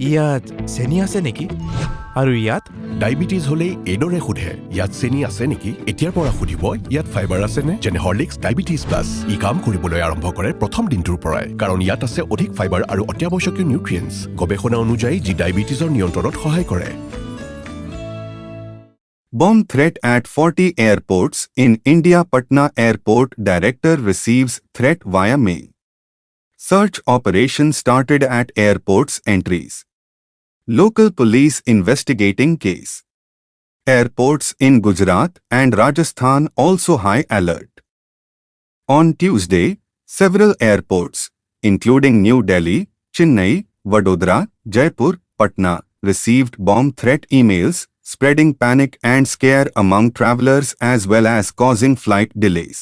ইয়াত চেনি আছে নেকি? আৰু ইয়াত ডায়েবেটিছ হলে এইদৰে সোধে, ইয়াত চেনি আছে নেকি? এতিয়াৰ পৰা সুধিব, ইয়াত ফাইবাৰ আছেনে? যেনে হৰলিক্স ডায়েবেটিছ প্লাছ। ই কাম কৰিবলৈ আৰম্ভ কৰে প্ৰথম দিনটোৰ পৰাই, কাৰণ ইয়াত আছে অধিক ফাইবাৰ আৰু অত্যাৱশ্যকীয় নিউট্ৰিয়েণ্টছ, গৱেষণা অনুযায়ী যি ডায়েবেটিছৰ নিয়ন্ত্ৰণত সহায় কৰে। Bomb threat at 40 airports in India. Patna Airport director receives threat via mail. Search operation started at airport's entries. Local police investigating case. Airports in Gujarat and Rajasthan also high alert. On Tuesday, several airports, including New Delhi, Chennai, Vadodara, Jaipur, Patna, received bomb threat emails, spreading panic and scare among travelers as well as causing flight delays.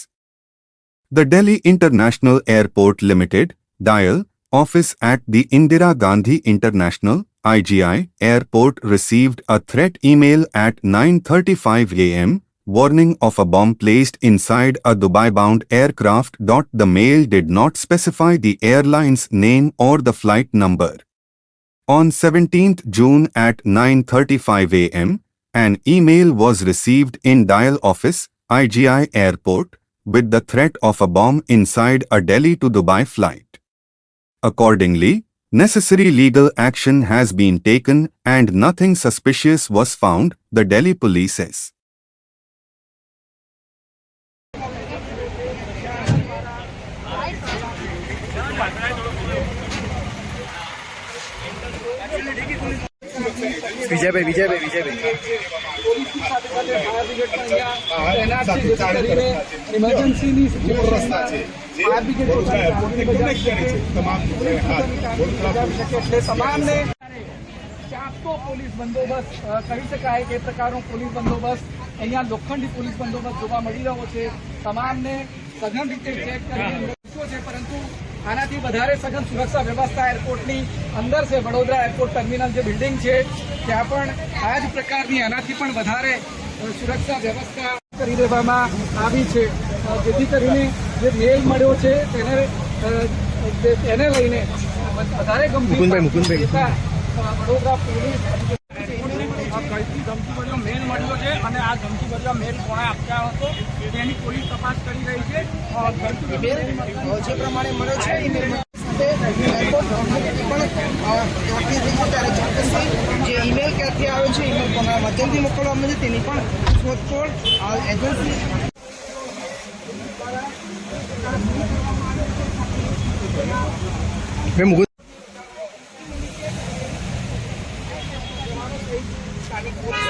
The Delhi International Airport Limited, DIAL, office at the Indira Gandhi International (IGI) Airport received a threat email at 9:35 a.m. warning of a bomb placed inside a Dubai-bound aircraft. The mail did not specify the airline's name or the flight number. On 17th June at 9:35 a.m., an email was received in DIAL office, IGI Airport, with the threat of a bomb inside a Delhi to Dubai flight. Accordingly, necessary legal action has been taken and nothing suspicious was found, the Delhi police says. ઇમરજન્સીની તમામને ચાપતો police બંદોબસ્ત કહી શકાય કે પ્રકારનો police બંદોબસ્ત અહીંયા લોખંડી police બંદોબસ્ત જોવા મળી રહ્યો છે. તમામને સઘન રીતે ચેક કરીને છે, પરંતુ આનાથી વધારે સઘન સુરક્ષા વ્યવસ્થા એરપોર્ટની અંદર છે. વડોદરા એરપોર્ટ ટર્મિનલ જે બિલ્ડિંગ છે ત્યાં પણ આ જ પ્રકારની આનાથી પણ વધારે સુરક્ષા વ્યવસ્થા કરી દેવામાં આવી છે, જેથી કરીને જે મેલ મળ્યો છે તેને લઈને વધારે ગંભીર વડોદરા પોલીસ કઈથી ધમકીભર્યો મેલ મળ્યો છે અને આ ધમકીભર્યો મેલ કોણે આપ્યા હતો તેની પોલીસ તપાસ કરી રહી છે. જે પ્રમાણે મળે છે જે ઈમેલ ક્યાંથી આવે છે, ઈમેલ કોના માધ્યમથી મોકલવામાં આવે છે તેની પણ શોધખોળ એજન્સી સ્થાનિક પોલીસ